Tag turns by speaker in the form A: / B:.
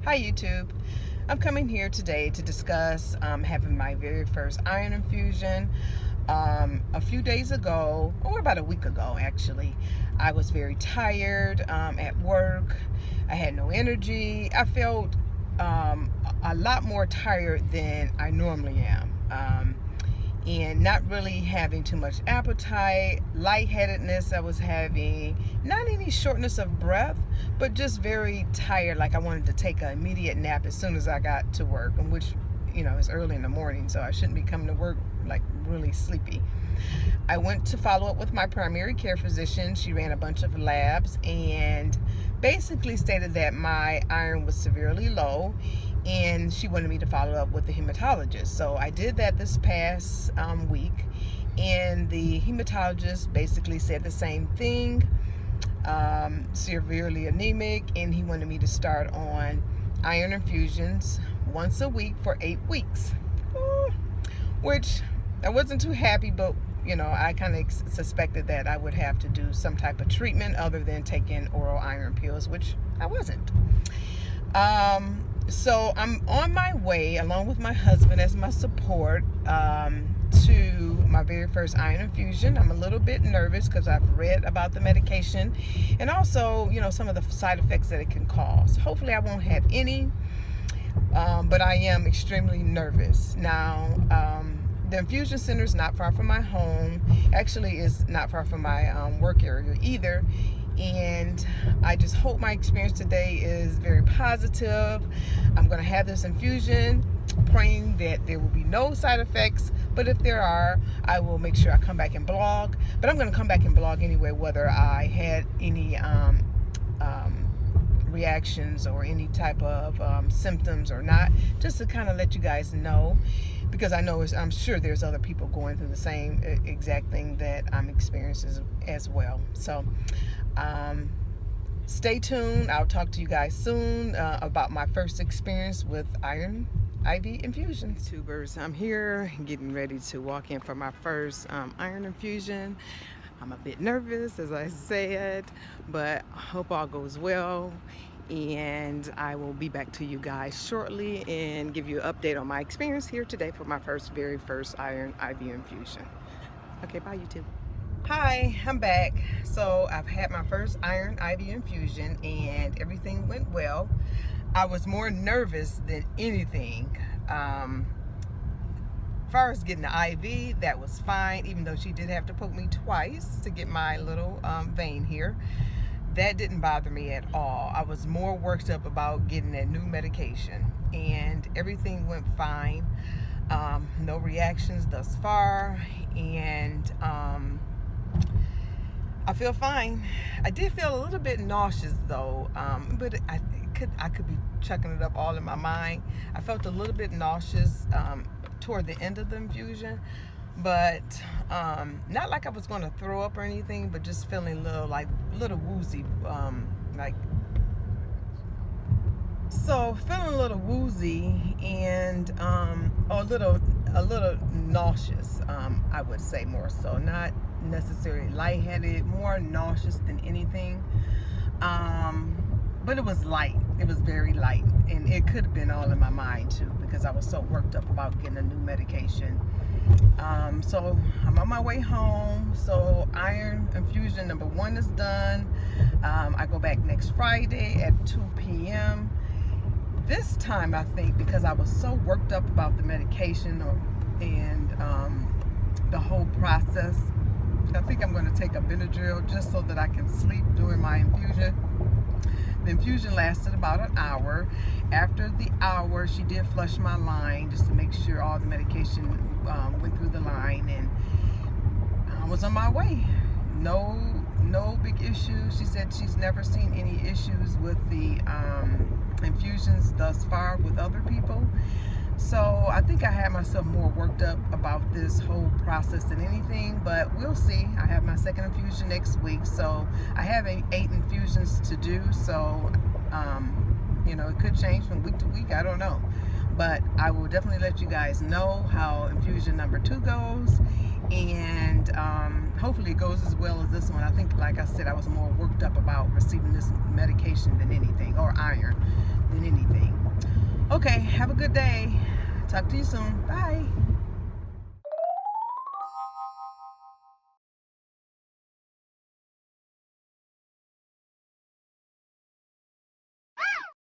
A: Hi YouTube. I'm coming here today to discuss having my very first iron infusion. A few days ago, or about a week ago actually, I was very tired at work. I had no energy. I felt a lot more tired than I normally am. And not really having too much appetite, lightheadedness I was having, not any shortness of breath, but just very tired, like I wanted to take an immediate nap as soon as I got to work, and which, you know, is early in the morning, so I shouldn't be coming to work like really sleepy. I went to follow up with my primary care physician. She ran a bunch of labs and basically stated that my iron was severely low, and she wanted me to follow up with the hematologist. So I did that this past week, and the hematologist basically said the same thing, severely anemic, and he wanted me to start on iron infusions once a week for 8 weeks, which I wasn't too happy, but you know, I kind of suspected that I would have to do some type of treatment other than taking oral iron pills, which I wasn't. So I'm on my way, along with my husband as my support, to my very first iron infusion. I'm a little bit nervous because I've read about the medication and also, you know, some of the side effects that it can cause. Hopefully I won't have any, but I am extremely nervous. Now, the infusion center is not far from my home. Actually, it's not far from my work area either. And I just hope my experience today is very positive. I'm going to have this infusion, praying that there will be no side effects. But if there are, I will make sure I come back and blog. But I'm going to come back and blog anyway, whether I had any reactions or any type of symptoms or not, just to kind of let you guys know, because I'm sure there's other people going through the same exact thing that I'm experiencing as well. So stay tuned. I'll talk to you guys soon about my first experience with iron IV infusions. Tubers, I'm here getting ready to walk in for my first iron infusion. I'm a bit nervous, as I said, but I hope all goes well, and I will be back to you guys shortly and give you an update on my experience here today for my very first iron IV infusion. Okay, bye YouTube. Hi, I'm back. So I've had my first iron IV infusion and everything went well. I was more nervous than anything. As far as getting the IV, that was fine, even though she did have to poke me twice to get my little vein here. That didn't bother me at all. I was more worked up about getting that new medication, and everything went fine. No reactions thus far, and I feel fine. I did feel a little bit nauseous though, but I could be chucking it up all in my mind. I felt a little bit nauseous toward the end of the infusion, but not like I was going to throw up or anything, but just feeling a little woozy, feeling a little woozy and a little nauseous, I would say, more so, not necessarily lightheaded, more nauseous than anything. But it was light. It was very light, and it could have been all in my mind too, because I was so worked up about getting a new medication. So I'm on my way home. So iron infusion number 1 is done. I go back next Friday at 2 p.m. This time, I think, because I was so worked up about the medication and the whole process, I think I'm going to take a Benadryl just so that I can sleep during my infusion. The infusion lasted about an hour. After the hour, she did flush my line just to make sure all the medication went through the line, and I was on my way. No big issues. She said she's never seen any issues with the infusions thus far with other people. So I think I had myself more worked up about this whole process than anything, but we'll see. I have my second infusion next week, so I have 8 infusions to do. So, you know, it could change from week to week. I don't know, but I will definitely let you guys know how infusion number 2 goes, and hopefully it goes as well as this one. I think, like I said, I was more worked up about receiving this medication than anything, or iron than anything. Okay, have a good day. Talk to you soon. Bye.